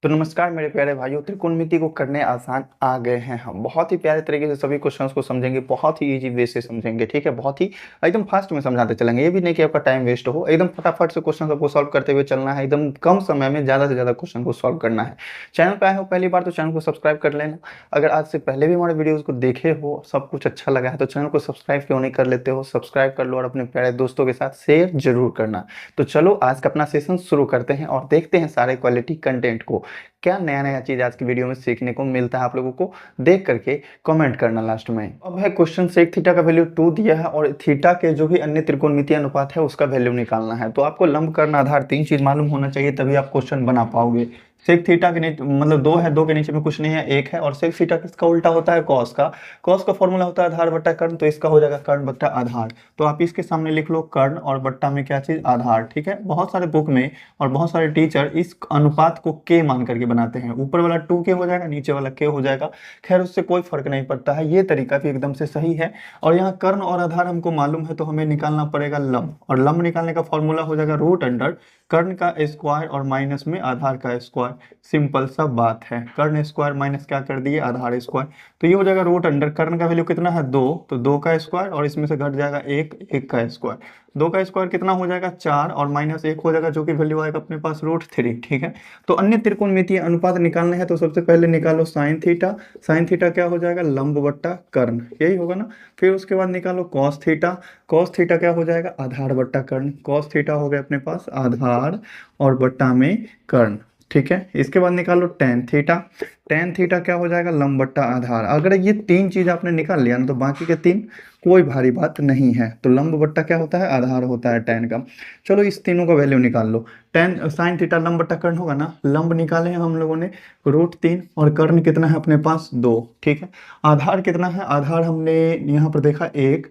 तो नमस्कार मेरे प्यारे भाइयों, त्रिकोणमिति को करने आसान आ गए हैं हम। बहुत ही प्यारे तरीके से सभी क्वेश्चंस को समझेंगे, बहुत ही इजी वे से समझेंगे, ठीक है। बहुत ही एकदम फास्ट में समझाते चलेंगे। ये भी नहीं कि आपका टाइम वेस्ट हो, एकदम फटाफट से क्वेश्चन सबको सॉल्व करते हुए चलना है। एकदम कम समय में ज़्यादा से ज़्यादा क्वेश्चन को सॉल्व करना है। चैनल पर आए हो पहली बार तो चैनल को सब्सक्राइब कर लेना। अगर आज से पहले भी हमारे वीडियोज़ को देखे हो, सब कुछ अच्छा लगा है तो चैनल को सब्सक्राइब क्यों नहीं कर लेते हो, सब्सक्राइब कर लो और अपने प्यारे दोस्तों के साथ शेयर जरूर करना। तो चलो आज का अपना सेशन शुरू करते हैं और देखते हैं सारे क्वालिटी कंटेंट को। क्या नया नया चीज आज की वीडियो में सीखने को मिलता है आप लोगों को, देख करके कमेंट करना लास्ट में। अब है क्वेश्चन सेक थीटा का वैल्यू 2 दिया है और थीटा के जो भी अन्य त्रिकोणमितीय अनुपात है उसका वैल्यू निकालना है। तो आपको लंब कर्ण आधार तीन चीज मालूम होना चाहिए, तभी आप क्वेश्चन बना पाओगे। सेक थीटा के नीचे मतलब दो है, दो के नीचे में कुछ नहीं है, एक है। और सेक थीटा किसका उल्टा होता है? कॉस का। कॉस का फॉर्मूला होता है आधार बट्टा कर्ण, तो इसका हो जाएगा कर्ण बट्टा आधार। तो आप इसके सामने लिख लो कर्ण और बट्टा में क्या चीज? आधार, ठीक है। बहुत सारे बुक में और बहुत सारे टीचर इस अनुपात को के मान करके बनाते हैं। ऊपर वाला 2k हो जाएगा, नीचे वाला k हो जाएगा। खैर उससे कोई फर्क नहीं पड़ता है, ये तरीका भी एकदम से सही है। और यहाँ कर्ण और आधार हमको मालूम है तो हमें निकालना पड़ेगा लंब, और लंब निकालने का फॉर्मूला हो जाएगा रूट अंडर कर्ण का स्क्वायर और माइनस में आधार का स्क्वायर। सिंपल सा बात है, कर्ण स्क्वायर माइनस क्या कर दिए? आधार स्क्वायर। तो ये हो जाएगा रूट अंडर कर्ण का वैल्यू कितना है? 2, तो 2 का स्क्वायर और इसमें से घट जाएगा 1, 1 का स्क्वायर। 2 का स्क्वायर कितना हो जाएगा? 4 और माइनस 1 हो जाएगा जो कि वैल्यू आएगा अपने पास रूट 3, ठीक है। तो अन्य त्रिकोणमितीय अनुपात निकालने हैं तो सबसे पहले निकालो साइन थीटा। साइन थीटा क्या हो जाएगा? लंब बट्टा कर्ण, यही होगा ना। फिर उसके बाद निकालो कॉस थीटा। कॉस थीटा क्या हो जाएगा? आधार बट्टा कर्ण। कॉस थीटा हो गया अपने पास आधार और बट्टा में कर्ण, ठीक है। इसके बाद निकालो टेन थीटा। टेन थीटा क्या हो जाएगा? लंब बट्टा आधार। अगर ये तीन चीज आपने निकाल लिया ना तो बाकी के तीन कोई भारी बात नहीं है। तो लंब बट्टा क्या होता है? आधार होता है टेन का। चलो इस तीनों का वैल्यू निकाल लो। टेन साइन थीटा लंब बट्टा कर्ण होगा ना। लंब निकाले हैं हम लोगों ने रूट 3 और कर्ण कितना है अपने पास? 2, ठीक है। आधार कितना है? आधार हमने यहाँ पर देखा 1,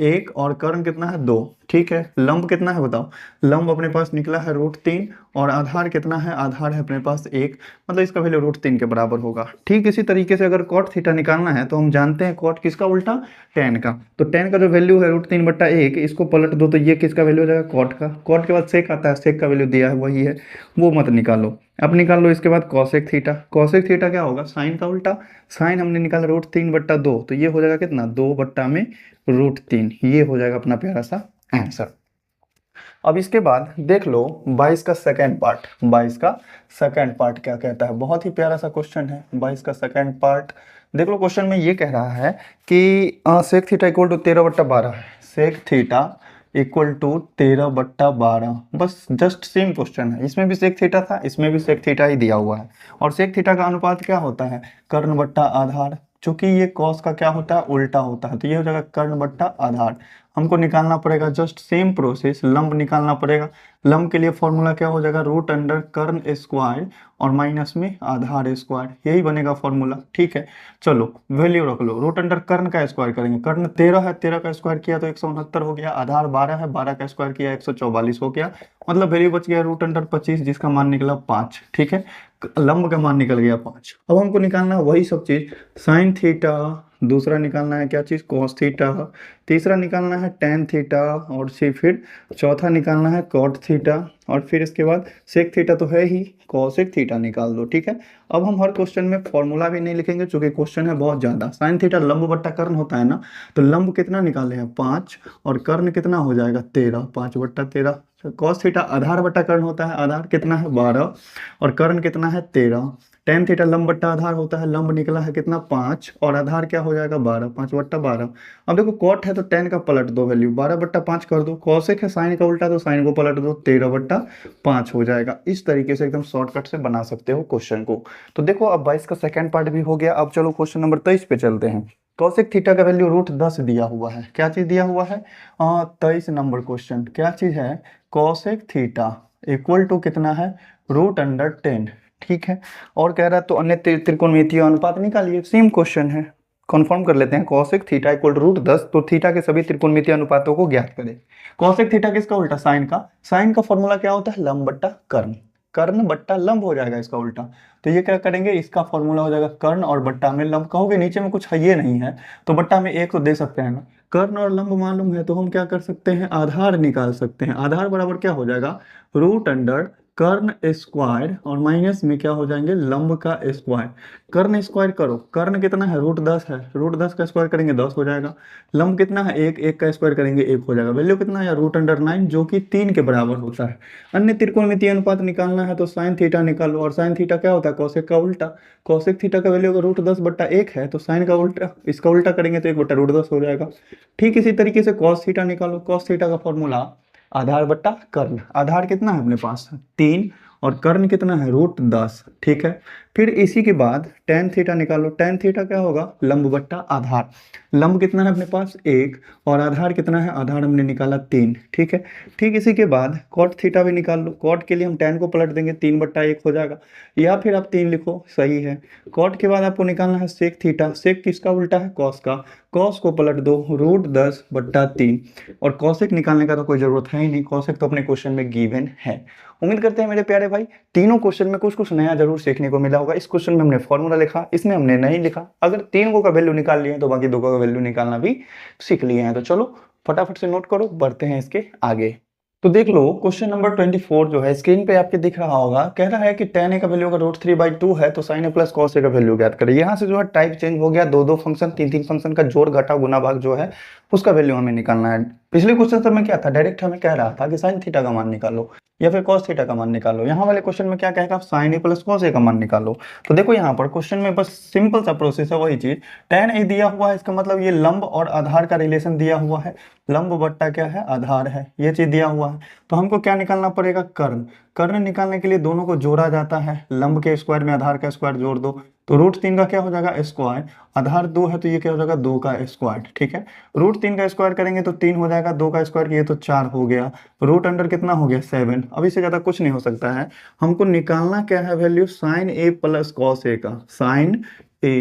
1 और कर्ण कितना है? 2, ठीक है। लंब कितना है बताओ? लंब अपने पास निकला है रूट 3 और आधार कितना है? आधार है अपने पास 1, मतलब इसका वैल्यू रूट 3 के बराबर होगा। ठीक इसी तरीके से अगर कॉट थीटा निकालना है तो हम जानते हैं कॉट किसका उल्टा? टेन का। तो टेन का जो वैल्यू है रूट 3 बट्टा 1, इसको पलट दो तो ये किसका वैल्यू हो जाएगा? कॉट का। कॉट के बाद सेक आता है, सेक का वैल्यू दिया है वही है, वो मत निकालो। अब निकाल लो इसके बाद कॉसेक थीटा। कॉसेक थीटा क्या होगा? साइन का उल्टा। साइन हमने निकाला रूट 3 बट्टा 2, तो ये हो जाएगा कितना? 2 बट्टा में रूट 3। ये हो जाएगा अपना प्यारा सा आंसर। अब इसके बाद देख लो 22 का सेकंड पार्ट। 22 का सेकंड पार्ट क्या कहता है? बहुत ही प्यारा सा क्वेश्चन है 22 का सेकंड पार्ट। देख लो क्वेश्चन में ये कह रहा है कि सेक थीटा इक्वल टू 13/12 है। सेक थीटा इक्वल टू 13/12, बस जस्ट सेम क्वेश्चन है। इसमें भी सेक थीटा था, इसमें भी सेक थीटा ही दिया हुआ है। और सेक थीटा का अनुपात क्या होता है? कर्ण बट्टा आधार। चूंकि ये कॉस का क्या होता है? उल्टा होता है, तो ये हो जाएगा कर्ण बट्टा आधार। हमको निकालना पड़ेगा जस्ट सेम प्रोसेस, लंब निकालना पड़ेगा। लंब के लिए फॉर्मूला क्या हो जाएगा? रूट अंडर कर्ण स्क्वायर और माइनस में आधार स्क्वायर, यही बनेगा फॉर्मूला, ठीक है। चलो वैल्यू रख लो। रूट अंडर कर्ण का स्क्वायर करेंगे, कर्ण 13 है, 13 का स्क्वायर किया तो 169 हो गया। आधार 12 है, 12 का स्क्वायर किया 144 हो गया। मतलब वैल्यू बच गया रूट अंडर 25, जिसका मान निकला 5, ठीक है। लंब का मान निकल गया 5। अब हमको निकालना है वही सब चीज, साइन थीटा। दूसरा निकालना है क्या चीज? Cos theta. तीसरा निकालना है टेन थीटा। और फिर चौथा निकालना है कॉट थीटा। और फिर इसके बाद सेक थीटा तो है ही, कॉसेक थीटा निकाल दो, ठीक है। अब हम हर क्वेश्चन में फॉर्मूला भी नहीं लिखेंगे क्योंकि क्वेश्चन है बहुत ज्यादा। साइन थीटा लंब बट्टा कर्ण होता है ना, तो लंब कितना निकाले हैं? 5 और कर्ण कितना हो जाएगा? 13, 5/13। कॉस थीटा आधार बट्टा कर्ण होता है, आधार कितना है? 12 और कर्ण कितना है? 13। टेन थीटा लंब बट्टा आधार होता है, लंब निकला है कितना? 5 और आधार क्या हो जाएगा? 12, 5/12। अब देखो कॉट है तो टेन का पलट दो वैल्यू, 12/5 कर दो। कॉसेक है साइन का उल्टा, तो साइन को पलट दो, 13/5 हो जाएगा। इस तरीके से एकदम शॉर्टकट से बना सकते हो क्वेश्चन को। तो देखो अब 22 का सेकंड पार्ट भी हो गया। अब चलो क्वेश्चन नंबर 23 पे चलते हैं। कॉसेक थीटा का वैल्यू रूट 10 दिया हुआ है। क्या चीज दिया हुआ है? 23 नंबर क्वेश्चन क्या चीज है? कॉसेक थीटा इक्वल टू कितना है? रूट अंडर 10, ठीक है। और कह रहा है तो अन्य त्रिकोणमितीय अनुपात निकालिए। सेम क्वेश्चन है, कन्फर्म कर लेते हैं। Cosec theta equal to root 10, तो थीटा के सभी त्रिकोणमितीय अनुपातों को ज्ञात करें। कॉसेक थीटा किसका उल्टा? साइन का। साइन का फॉर्मूला क्या होता है? लंब बट्टा कर्ण। कर्ण बट्टा लंब हो जाएगा इसका उल्टा। तो ये क्या करेंगे? इसका फॉर्मूला हो जाएगा कर्ण और बट्टा में लंब। कहोगे नीचे में कुछ है ये नहीं है, तो बट्टा में एक तो दे सकते हैं ना। कर्ण और लंब मालूम है तो हम क्या कर सकते हैं? आधार निकाल सकते हैं। आधार बराबर क्या हो जाएगा? रूट अंडर कर्ण स्क्वायर और माइनस में क्या हो जाएंगे, लंब का स्क्वायर। कर्ण स्क्वायर करो, कर्ण कितना है, √10 है, √10 का स्क्वायर करेंगे 10 हो जाएगा। लंब कितना है, 1, 1 का स्क्वायर करेंगे 1 हो जाएगा। वैल्यू कितना है, √9 जो कि 3 के बराबर होता है। अन्य त्रिकोणमितीय अनुपात निकालना है तो साइन थीटा निकालो, और साइन थीटा क्या होता है, कॉसेक का उल्टा। कॉसेक थीटा का वैल्यू अगर √10/1 है तो साइन का उल्टा, इसका उल्टा करेंगे तो 1/√10 हो जाएगा। ठीक इसी तरीके से कॉस थीटा निकालो, कॉस थीटा का फॉर्मूला आधार बट्टा कर्ण। आधार कितना है अपने पास, 3, और कर्ण कितना है, √10। ठीक है, फिर इसी के बाद टेन थीटा निकालो। टेन थीटा क्या होगा, लंब बट्टा आधार। लंब कितना है अपने पास, 1, और आधार कितना है, आधार हमने निकाला 3। ठीक है, ठीक इसी के बाद कॉट थीटा भी निकाल लो। कॉट के लिए हम टेन को पलट देंगे, 3/1 हो जाएगा, या फिर आप 3 लिखो, सही है। कॉट के बाद आपको निकालना है सेक थीटा। सेक किसका उल्टा है, कॉस का। कॉस को पलट दो, √10/3। और कॉसेक निकालने का तो कोई जरूरत है ही नहीं, कॉसेक तो अपने क्वेश्चन में गिवन है। उम्मीद करते हैं मेरे प्यारे भाई तीनों क्वेश्चन में कुछ कुछ नया जरूर सीखने को मिला होगा। इस क्वेश्चन में हमने फॉर्मूला लिखा, इसमें हमने नहीं लिखा। अगर 3 को का वैल्यू निकाल लिए तो बाकी 2 का वैल्यू निकालना भी सीख लिए हैं। तो चलो फटाफट से नोट करो, बढ़ते हैं इसके आगे। तो देख लो क्वेश्चन नंबर 24 जो है स्क्रीन पे आपके दिख रहा होगा। कह रहा है कि tan a का वैल्यू अगर √3/2 है तो sin a plus cos a का वैल्यू ज्ञात करें। यहाँ से जो है टाइप चेंज हो गया, 2 फंक्शन 3 फंक्शन का जोड़ घटा गुना भाग जो है उसका वैल्यू हमें निकालना है। पिछले क्वेश्चन से में क्या था, डायरेक्ट हमें कह रहा था कि साइन थीटा का मान निकालो या फिर cos थीटा का मान निकालो। यहाँ वाले क्वेश्चन में क्या कहेगा, sine a plus cos a का मान निकालो। तो देखो यहाँ पर क्वेश्चन में बस सिंपल सा प्रोसेस है, वही चीज। tan a दिया हुआ है, इसका मतलब ये लंब और आधार का रिलेशन दिया हुआ है। लंब बट्टा क्या है, आधार है, ये चीज दिया हुआ है। तो हमको क्या निकालना पड़ेगा, कर्ण। कर्ण निकालने के लिए दोनों को जोड़ा जाता है, लंब के स्क्वायर में आधार का स्क्वायर जोड़ दो तो √3 का क्या हो जाएगा, स्क्वायर। आधार 2 है तो ये क्या हो जाएगा, 2 का स्क्वायर। ठीक है, √3 का स्क्वायर करेंगे तो 3 हो जाएगा, 2 का स्क्वायर किए तो 4 हो गया। रूट अंडर कितना हो गया, 7। अब इससे ज्यादा कुछ नहीं हो सकता है। हमको निकालना क्या है, value sine a plus cos a का। Sine a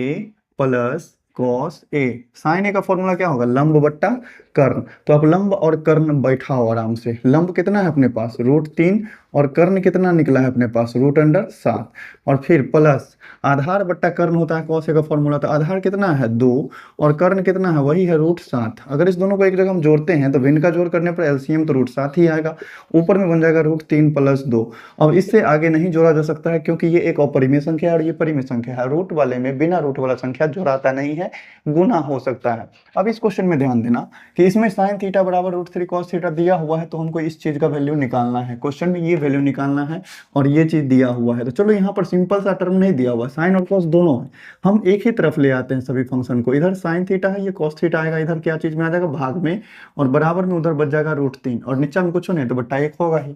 plus cos a। Sine a का फॉर्मूला क्या होगा, लंब बट्टा कर्ण। तो आप लंब और कर्ण बैठाओ आराम से। लंब कितना है अपने पास, √3, और कर्ण कितना निकला है अपने पास, √7। और फिर प्लस आधार बट्टा कर्ण होता है कॉस ए का फॉर्मूला। तो आधार कितना है, 2, और कर्ण कितना है, वही है √7। अगर इस दोनों को एक जगह हम जोड़ते हैं तो भिन्न का जोड़ करने पर एलसीएम तो √7 ही आएगा, ऊपर में बन जाएगा √3 + 2। अब इससे आगे नहीं जोड़ा जा सकता है क्योंकि ये एक अपरिमेय संख्या है और ये परिमेय संख्या है। रूट वाले में बिना रूट वाला संख्या जोड़ाता नहीं है, गुना हो सकता है। अब इस क्वेश्चन में ध्यान देना कि इसमें साइन थीटा बराबर √3 cos थीटा दिया हुआ है, तो हमको इस चीज का वैल्यू निकालना है। क्वेश्चन में ये वैल्यू निकालना है और ये चीज दिया हुआ है। तो चलो यहाँ पर सिंपल सा टर्म नहीं दिया हुआ, साइन और कॉस दोनों है, हम एक ही तरफ ले आते हैं सभी फंक्शन को। इधर साइन थीटा है, ये कॉस थीटा आएगा, इधर क्या चीज में आ जाएगा, भाग में, और बराबर में उधर बच जाएगा √3, और नीचे में कुछ नहीं तो बट्टा 1 होगा ही।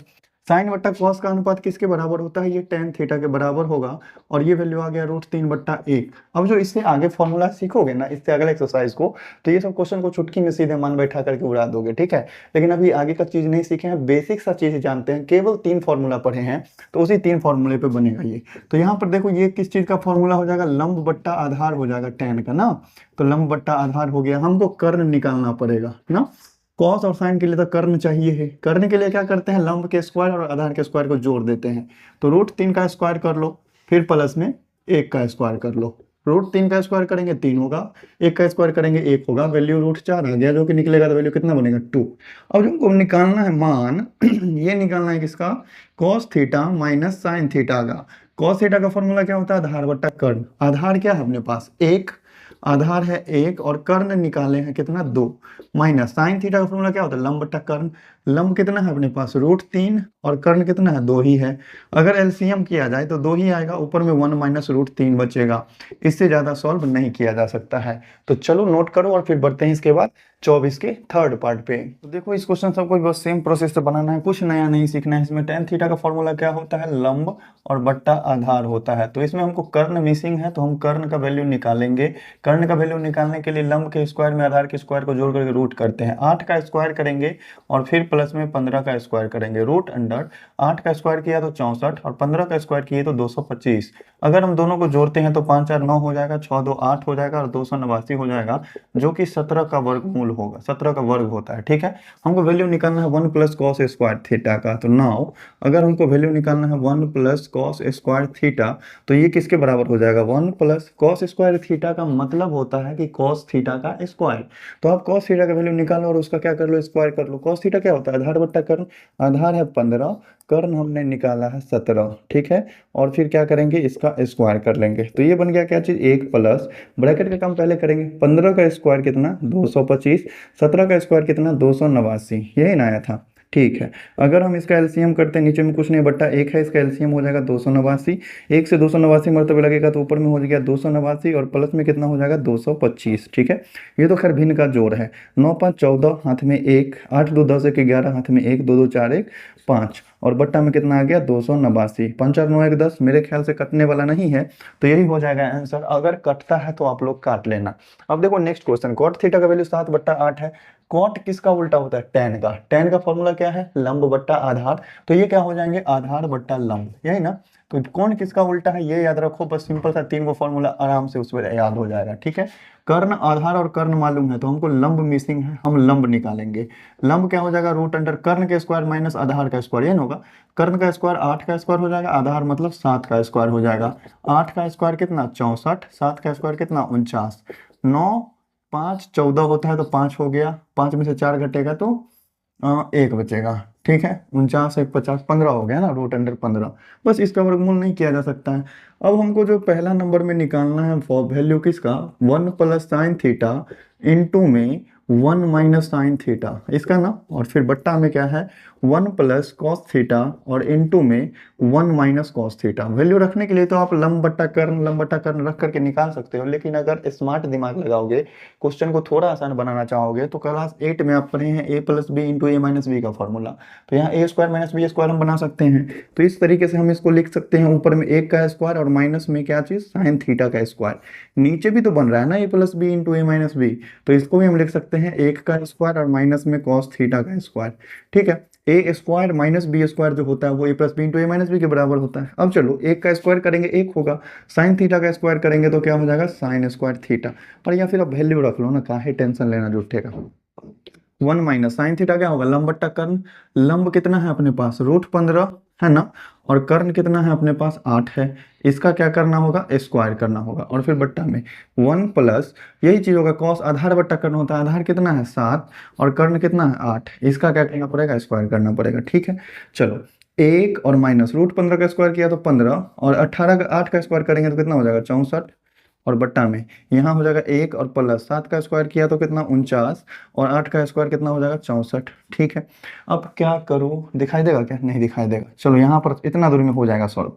साइन बट्टा कॉस का अनुपात किसके बराबर होता है, ये tan थीटा के बराबर होगा, और ये वैल्यू आ गया √3/1। अब जो इससे आगे फॉर्मूला सीखोगे ना, इससे अगले एक्सरसाइज को, तो ये सब क्वेश्चन को चुटकी में सीधे मन बैठा करके उड़ा दोगे। ठीक है, लेकिन अभी आगे का चीज नहीं सीखे हैं, बेसिक सा चीज जानते हैं, केवल 3 फॉर्मूला पढ़े हैं, तो उसी 3 फॉर्मूले पे बनेगा ये। तो यहाँ पर देखो ये किस चीज का फॉर्मूला हो जाएगा, लंब बट्टा आधार हो जाएगा tan का ना। तो लंब बट्टा आधार हो गया, हमको कर्ण निकालना पड़ेगा ना। कॉस और साइन के लिए तो कर्ण चाहिए है। कर्ण के लिए क्या करते हैं, लंब के स्क्वायर और आधार के स्क्वायर को जोड़ देते हैं। तो √3 का स्क्वायर कर लो, फिर प्लस में 1 का स्क्वायर कर लो। √3 का स्क्वायर करेंगे 3 होगा, 1 का स्क्वायर करेंगे 1 होगा, वैल्यू √4 आ गया, जो कि निकलेगा तो वैल्यू कितना बनेगा, 2। अब जो हमको निकालना है मान ये निकालना है किसका, cos theta minus sine theta का। कॉस थीटा का फॉर्मूला क्या होता है, आधार बट्टा कर्ण। आधार क्या है अपने पास, 1, आधार है 1, और कर्ण निकाले हैं कितना, 2, माइनस साइन थीटा का फॉर्मूला क्या होता है, लंब बट्टा कर्ण। लंब कितना है अपने पास, √3, और कर्ण कितना है, 2 ही है। अगर एलसीएम किया जाए तो 2 ही आएगा, ऊपर में 1 माइनस √3 बचेगा। इससे ज्यादा सॉल्व नहीं किया जा सकता है। तो चलो नोट करो और फिर बढ़ते हैं इसके बाद 24 के थर्ड पार्ट पे। तो देखो इस क्वेश्चन सबको बस सेम प्रोसेस से बनाना है, कुछ नया नहीं सीखना है। इसमें tan थीटा का फॉर्मूला क्या होता है, लंब और बट्टा आधार होता है। तो इसमें हमको कर्ण मिसिंग है, तो हम कर्ण का वैल्यू निकालेंगे। कर्ण का वैल्यू निकालने के लिए लंब के स्क्वायर में आधार के स्क्वायर को जोड़ करके रूट करते हैं। 8 का स्क्वायर करेंगे और फिर प्लस में 15 का स्क्वायर करेंगे। रूट अंडर 8 का स्क्वायर किया तो 64, और 15 का स्क्वायर किए तो 225। अगर हम दोनों को जोड़ते हैं तो 5 4 9 हो जाएगा, 6 2 8 हो जाएगा, और 289 हो जाएगा, जो कि 17 का वर्गमूल होगा, 17 का वर्ग होता है। ठीक है, हमको वैल्यू निकालना है 1 + cos स्क्वायर थीटा का। तो नाउ अगर हमको वैल्यू निकालना है 1 + cos स्क्वायर थीटा, तो ये किसके बराबर हो जाएगा, 1 + cos स्क्वायर थीटा का मतलब होता है कि cos थीटा का स्क्वायर। तो आप cos थीटा का वैल्यू निकालो और उसका क्या कर लो, स्क्वायर कर लो। cos थीटा क्या होता है, आधार बट्टा कर्ण। आधार है 15, कर्ण हमने निकाला है 17, ठीक है। और फिर क्या करेंगे, इसका स्क्वायर कर लेंगे, तो ये बन गया क्या चीज़, 1 प्लस ब्रैकेट का काम पहले करेंगे, 15 का स्क्वायर कितना 225, 17 का स्क्वायर कितना 289, यही ना आया था, ठीक है। अगर हम इसका एलसीएम करते हैं, नीचे में कुछ नहीं बट्टा 1 है, इसका एलसीएम हो जाएगा 289, 1 से 289 मरतबे लगेगा तो ऊपर में हो गया 289 और प्लस में कितना हो जाएगा 225, ठीक है। ये तो खैर भिन्न का जोड़ है, 9 5 14 हाथ में 1, 8 2 10 1 11 हाथ में 1, 2 2 4 1 5 और बट्टा में कितना आ गया 289, 5 4 9 1 10, मेरे ख्याल से कटने वाला नहीं है, तो यही हो जाएगा आंसर। अगर कटता है तो आप लोग काट लेना। अब देखो नेक्स्ट क्वेश्चन, cot थीटा का वैल्यू 7/8 है। कॉट किसका उल्टा होता है, टेन का। टेन का फॉर्मूला क्या है, लंब बट्टा आधार, तो ये क्या हो जाएंगे, आधार बट्टा लंब, यही ना। तो कौन किसका उल्टा है ये याद रखो, बस सिंपल सा 3 को फॉर्मूला आराम से उस पर याद हो जाएगा, ठीक है। कर्ण आधार और कर्ण मालूम है तो हमको लंब मिसिंग है, हम लंब निकालेंगे। लंब क्या हो जाएगा, रूट अंडर कर्ण के स्क्वायर माइनस आधार का स्क्वायर, ये ना होगा। कर्ण का स्क्वायर 8 का स्क्वायर हो जाएगा, आधार मतलब 7 का स्क्वायर हो जाएगा। 8 का स्क्वायर कितना 64, 7 का स्क्वायर कितना 49, 9 5 14 होता है तो 5 हो गया, 5 में से 4 घटेगा तो 1 बचेगा, ठीक है। 49 1 50 15 हो गया ना, रूट अंडर 15। बस इसका वर्गमूल नहीं किया जा सकता है। अब हमको जो पहला नंबर में निकालना है वैल्यू किसका, 1 प्लस साइन थीटा इंटू में 1 माइनस साइन थीटा, इसका ना। और फिर बट्टा में क्या है 1 प्लस कॉस थीटा और इंटू में 1 माइनस कॉस थीटा। वैल्यू रखने के लिए तो आप लंब बट्टा कर्ण रख करके निकाल सकते हो, लेकिन अगर स्मार्ट दिमाग लगाओगे, क्वेश्चन को थोड़ा आसान बनाना चाहोगे, तो क्लास 8 में आप पढ़े हैं ए प्लस बी इंटू ए माइनस बी का फॉर्मूला, तो यहाँ ए स्क्वायर माइनस बी स्क्वायर हम बना सकते हैं। तो इस तरीके से हम इसको लिख सकते हैं, ऊपर में 1 का स्क्वायर और माइनस में क्या चीज साइन थीटा का स्क्वायर। नीचे भी तो बन रहा है ना ए प्लस बी इंटू ए माइनस बी, तो इसको भी हम लिख सकते हैं 1 का स्क्वायर और माइनस में कॉस थीटा का स्क्वायर, ठीक है। ए स्क्वायर माइनस बी स्क्वायर जो होता है वो ए प्लस बी इंटू ए माइनस बी के बराबर होता है। अब चलो 1 का स्क्वायर करेंगे 1 होगा, साइन थीटा का स्क्वायर करेंगे तो क्या हो जाएगा साइन स्क्वायर थीटा। और या फिर अब वैल्यू रख लो ना, काहे टेंशन लेना झूठे का। 1 माइनस साइन थीटा क्या होगा, लंब बट्टा कर्ण। लंब कितना है अपने पास √15 है ना, और कर्ण कितना है अपने पास 8 है। इसका क्या करना होगा, स्क्वायर करना होगा, और फिर बट्टा में 1 प्लस यही चीज होगा कॉस आधार बट्टा कर्ण होता है, आधार कितना है 7 और कर्ण कितना है 8, इसका क्या करना पड़ेगा स्क्वायर करना पड़ेगा, ठीक है। चलो 1 और माइनस √15 का स्क्वायर किया तो 15 और 18 का 8 का स्क्वायर करेंगे तो कितना हो जाएगा 64, और बट्टा में यहाँ हो जाएगा 1 और प्लस 7 का स्क्वायर किया तो कितना 49 और 8 का स्क्वायर कितना हो जाएगा 64, ठीक है। अब क्या करूँ, दिखाई देगा क्या, नहीं दिखाई देगा। चलो यहाँ पर इतना दूर में हो जाएगा सॉल्व।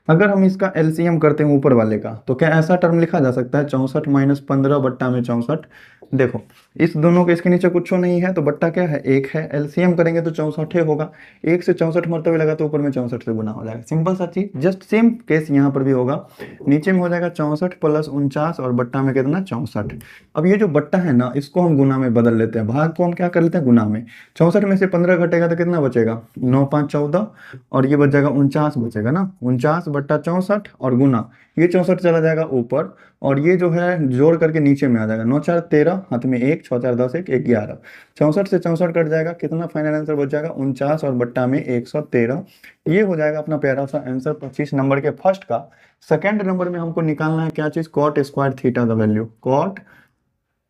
अगर हम इसका एलसीएम करते हैं ऊपर वाले का, तो क्या ऐसा टर्म लिखा जा सकता है 64 माइनस 15 बट्टा में 64। देखो इस दोनों के इसके नीचे कुछ नहीं है तो बट्टा क्या है 1 है, एलसीएम करेंगे तो 64 होगा। 1 से 64 मरतबे लगा तो ऊपर में 64 से गुना हो जाएगा, सिंपल सा चीज। जस्ट सेम केस यहाँ पर भी होगा, नीचे में हो जाएगा 64 प्लस 49 और बट्टा में कितना 64। अब ये जो बट्टा है ना, इसको हम गुना में बदल लेते हैं, भाग को हम क्या कर लेते हैं गुना में। 64 में से 15 घटेगा तो कितना बचेगा 9 5 14 और ये बच जाएगा 49 बचेगा ना, 49 बट्टा 64 और गुना ये 64 चला जाएगा ऊपर, और ये जो है जोड़ करके नीचे में आ जाएगा। 9 4 13 हाथ में 1 6 4 10 1 11, 64 से 64 कट जाएगा, कितना फाइनल आंसर बच जाएगा 49 और बट्टा में 113। ये हो जाएगा अपना प्यारा सा आंसर 25 नंबर के फर्स्ट का। सेकंड नंबर में हमको निकालना है क्या चीज, कॉट स्क्वायर थीटा का value. Cot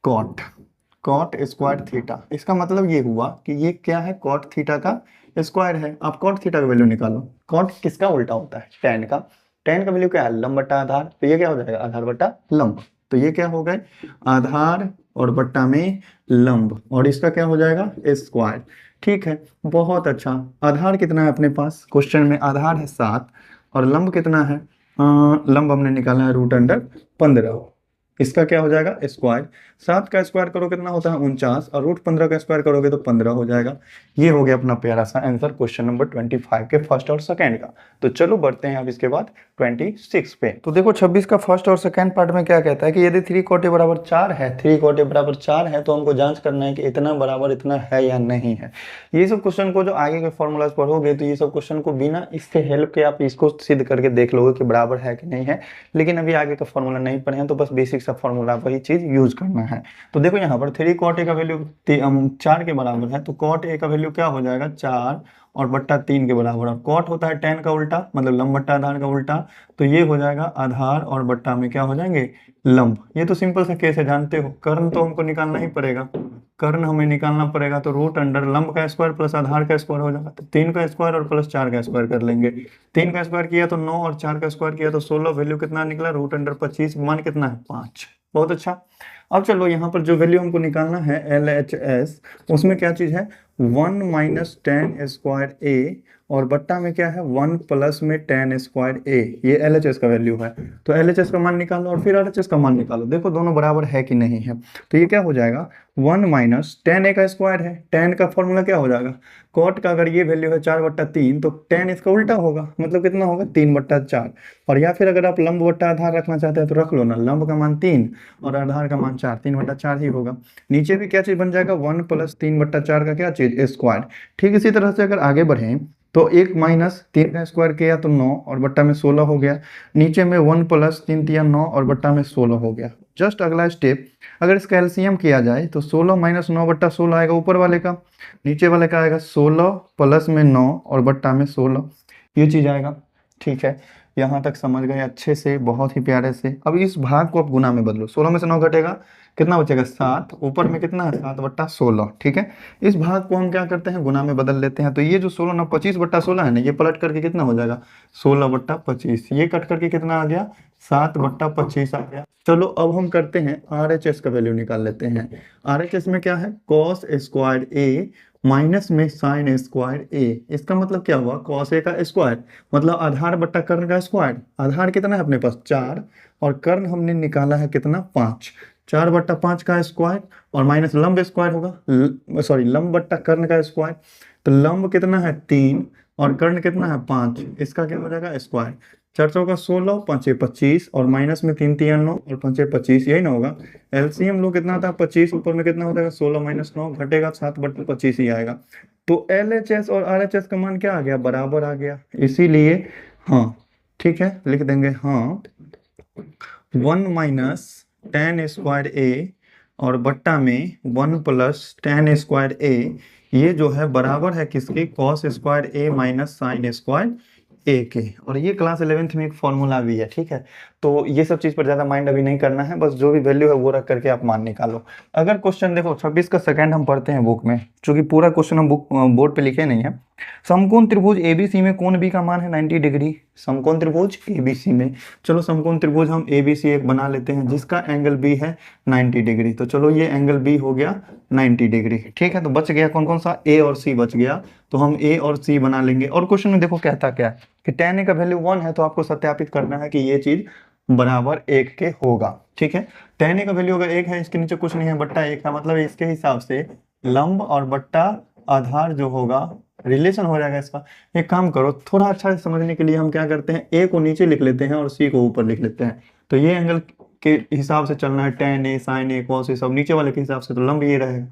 cot cot square theta, इसका मतलब ये हुआ कि ये क्या है कॉट थीटा का स्क्वायर है। आप कॉट थीटा का वैल्यू निकालो। कॉट किसका उल्टा होता है, टेन का। टेन का वैल्यू क्या है, लंब बट्टा आधार, तो ये क्या हो जाएगा आधार बट्टा लंब। तो ये क्या हो गए आधार और बट्टा में लंब, और इसका क्या हो जाएगा स्क्वायर, ठीक है। बहुत अच्छा। आधार कितना है अपने पास, क्वेश्चन में आधार है 7 और लंब कितना है, लंब हमने निकाला है √15। इसका क्या हो जाएगा स्क्वायर। 7 का स्क्वायर करो कितना होता है 49 और √15 का स्क्वायर करोगे तो 15 हो जाएगा। ये हो गया अपना प्यारा सा आंसर क्वेश्चन नंबर 25 के फर्स्ट और सेकंड का। तो चलो बढ़ते हैं अब इसके बाद 26 पे। तो देखो 26 का फर्स्ट और सेकंड पार्ट में क्या कहता है कि यदि 3 कोटे बराबर 4 है, 3 कोटे बराबर 4 है, तो हमको जांच करना है कि इतना बराबर इतना है या नहीं है। ये सब क्वेश्चन को जो आगे के फॉर्मूलाज पढ़ोगे तो ये सब क्वेश्चन को बिना इसके हेल्प के आप इसको सिद्ध करके देख लोगे कि बराबर है कि नहीं है। लेकिन अभी आगे का फॉर्मूला नहीं पढ़े हैं तो बस बेसिक सा फॉर्मूला वही चीज यूज करना है। तो देखो यहाँ पर 3 कॉट ए का वैल्यू 4 के बराबर है, तो कॉट ए का वैल्यू क्या हो जाएगा 4 और बट्टा 3 के बराबर। और कॉट होता है टेन का उल्टा, मतलब लंब बट्टा आधार का उल्टा, तो ये हो जाएगा आधार और बट्टा में क्या हो जाएंगे लंब। ये तो सिंपल सा केस है, जानते हो। कर्ण तो हमको निकालना ही पड़ेगा, कर्ण हमें निकालना पड़ेगा, तो रूट अंडर लंब का स्क्वायर प्लस आधार का स्क्वायर हो जाएगा, तो 3 का स्क्वायर और प्लस 4 का स्क्वायर कर लेंगे। 3 का स्क्वायर किया तो 9 और 4 का स्क्वायर किया तो 16, वैल्यू कितना निकला रूट अंडर 25, मान कितना है 5। बहुत अच्छा। अब चलो यहाँ पर जो वैल्यू हमको निकालना है LHS, उसमें क्या चीज़ है 1 माइनस टेन स्क्वायर ए और बट्टा में क्या है 1 प्लस में टेन स्क्वायर ए, ये LHS का वैल्यू है। तो LHS का मान निकालो और फिर RHS का मान निकालो, देखो दोनों बराबर है कि नहीं है। तो ये क्या हो जाएगा 1 माइनस टेन ए का स्क्वायर है, टेन का फॉर्मूला क्या हो जाएगा कॉट का, अगर ये वैल्यू है 4/3 तो टेन इसका उल्टा होगा, मतलब कितना होगा 3/4। और या फिर अगर आप लंब बट्टा आधार रखना चाहते हैं तो रख लो ना, लंब का मान 3 और आधार का मान 4, 3/4 ही होगा। नीचे भी क्या चीज बन जाएगा 1 प्लस 3/4 का क्या चीज स्क्वायर। ठीक इसी तरह से अगर आगे बढ़े तो 1 माइनस 3 का स्क्वायर किया तो 9 और बट्टा में 16 हो गया। नीचे में 1 प्लस 3 तिया 9 और बट्टा में 16 हो गया। जस्ट अगला स्टेप, अगर इसका एलसीएम किया जाए तो 16 माइनस 9/16 आएगा ऊपर वाले का, नीचे वाले का आएगा 16 प्लस में 9 और बट्टा में 16, ये चीज आएगा। ठीक है, यहाँ तक समझ गए अच्छे से, बहुत ही प्यारे से। अब इस भाग को आप गुना में बदलो, 16 में से 9 घटेगा कितना बचेगा 7, ऊपर में कितना है 7/16। ठीक है, इस भाग को हम क्या करते हैं गुना में बदल लेते हैं, तो ये जो 16 ना 25/16 है ना, ये पलट करके कितना हो जाएगा 16/25, ये कट करके कितना आ गया 7/25 आ गया। चलो अब हम करते हैं RHS का वैल्यू निकाल लेते हैं। RHS में क्या है कॉस स्क्वायर ए माइनस में साइन स्क्वायर ए, इसका मतलब क्या हुआ कॉस ए का स्क्वायर, मतलब आधार बट्टा कर्ण का स्क्वायर। आधार कितना है अपने पास 4 और कर्ण हमने निकाला है कितना 5, 4/5 का स्क्वायर और माइनस लंब स्क्वायर होगा, सॉरी लंब बट्टा कर्ण का स्क्वायर। तो लंब कितना है 3 और कर्ण कितना है 5, इसका क्या हो जाएगा स्क्वायर। 4 चौका 16, 5 25 और माइनस में 3 तिया 9 और 5 25, यही ना होगा। एलसीएम लो कितना था 25, ऊपर में कितना हो जाएगा 16 माइनस 9 घटेगा 7/25 ही आएगा। तो LHS और RHS का मान क्या आ गया बराबर आ गया, इसीलिए हाँ ठीक है लिख देंगे हाँ 1 माइनस टेन स्क्वायर ए और बट्टा में 1 प्लस टेन स्क्वायर ए, ये जो है बराबर है किसके कॉस स्क्वायर ए माइनस साइन स्क्वायर ए के। और ये क्लास 11th में एक फॉर्मूला भी है। ठीक है, तो ये सब चीज पर ज्यादा माइंड अभी नहीं करना है, बस जो भी वैल्यू है वो रख करके आप मान निकालो। अगर क्वेश्चन देखो 26 का सेकंड हम पढ़ते हैं बुक में, क्योंकि पूरा क्वेश्चन हम बुक बोर्ड पे लिखे नहीं है। समकोण त्रिभुज एबीसी में कोण बी का मान है 90 डिग्री, समकोण त्रिभुज एबीसी में। चलो समकोण त्रिभुज हम एबीसी एक बना लेते हैं जिसका एंगल बी है 90 डिग्री, तो चलो ये एंगल बी हो गया 90 डिग्री। ठीक है, तो बच गया कौन कौन सा ए और सी बच गया, तो हम ए और सी बना लेंगे। और क्वेश्चन में देखो कहता क्या है कि tan ए का वैल्यू 1 है, तो आपको सत्यापित करना है कि ये चीज बराबर 1 के होगा। ठीक है, tan ए का वैल्यू अगर 1 है, इसके नीचे कुछ नहीं है बट्टा 1 है, मतलब इसके हिसाब से लंब और बट्टा आधार जो होगा रिलेशन हो जाएगा इसका। एक काम करो, थोड़ा अच्छा से समझने के लिए हम क्या करते हैं ए को नीचे लिख लेते हैं और सी को ऊपर लिख लेते हैं। तो ये एंगल के हिसाब से चलना है, tan ए sin ए cos ए सब नीचे वाले के हिसाब से, तो लंब ये रहेगा।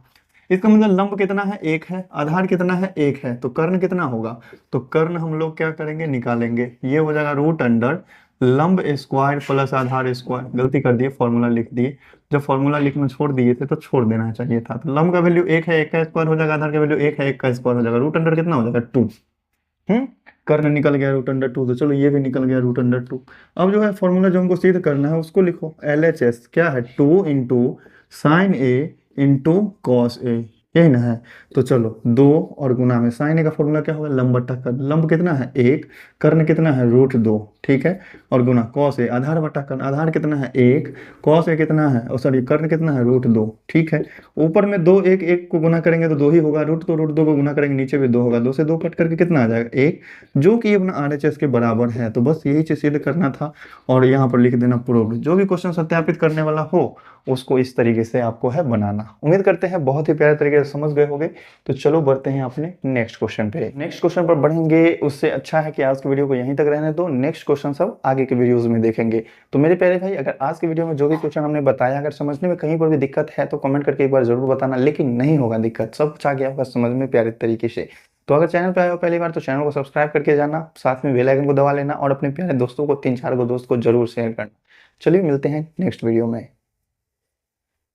इसका मतलब लंब कितना है 1 है, आधार कितना है 1 है, तो कर्ण कितना होगा, तो कर्ण हम लोग क्या करेंगे निकालेंगे, ये हो जाएगा रूट अंडर लंब स्क्वायर प्लस आधार स्क्वायर। गलती कर दिए फॉर्मूला लिख दिए, जब फॉर्मूला लिखना छोड़ दिए थे तो छोड़ देना चाहिए था। तो लंब का वैल्यू 1 है, 1 का स्क्वायर हो जाएगा, आधार का वैल्यू 1 है, 1 का स्क्वायर हो जाएगा, रूट अंडर कितना हो जाएगा 2। कर्ण निकल गया रूट अंडर 2, तो चलो ये भी निकल गया रूट अंडर 2। अब जो है फॉर्मूला जो हमको सिद्ध करना है उसको लिखो, LHS क्या है 2 into sine A into cos A, यही ना है। तो चलो 2 और गुना में साइन ए का फॉर्मूला क्या होगा लंब बट्टा कर्ण, लंब कितना है 1, कर्ण कितना है रूट 2। ठीक है, और गुना कॉस ए आधार बट्टा कर्ण, आधार कितना है 1, कॉस ए कितना है सॉरी कर्ण कितना है रूट 2। ठीक है, ऊपर में 2 1 1 को गुना करेंगे तो 2 ही होगा, रूट तो रूट 2 को गुना करेंगे नीचे भी 2 होगा, 2 से 2 कट करके कितना आ जाएगा 1, जो कि अपना RHS के बराबर है। तो बस यही चीज सिद्ध करना था और यहाँ पर लिख देना प्रूव्ड। जो भी क्वेश्चन सत्यापित करने वाला हो उसको इस तरीके से आपको है बनाना। उम्मीद करते हैं बहुत ही प्यारे तरीके से समझ गए होंगे। तो चलो बढ़ते हैं अपने नेक्स्ट क्वेश्चन पे। नेक्स्ट क्वेश्चन पर बढ़ेंगे उससे अच्छा है कि आज की वीडियो को यहीं तक रहने दो, नेक्स्ट क्वेश्चन सब आगे के वीडियोस में देखेंगे। तो मेरे प्यारे भाई, अगर आज की वीडियो में जो भी क्वेश्चन हमने बताया अगर समझने में कहीं पर भी दिक्कत है तो कमेंट करके एक बार जरूर बताना, लेकिन नहीं होगा दिक्कत, सब कुछ आ गया होगा समझ में प्यारे तरीके से। तो अगर चैनल पे आए हो पहली बार तो चैनल को सब्सक्राइब करके जाना, साथ में बेल आइकन को दबा लेना और अपने प्यारे दोस्तों को 3-4 को दोस्त को जरूर शेयर करना। चलिए मिलते हैं नेक्स्ट वीडियो में।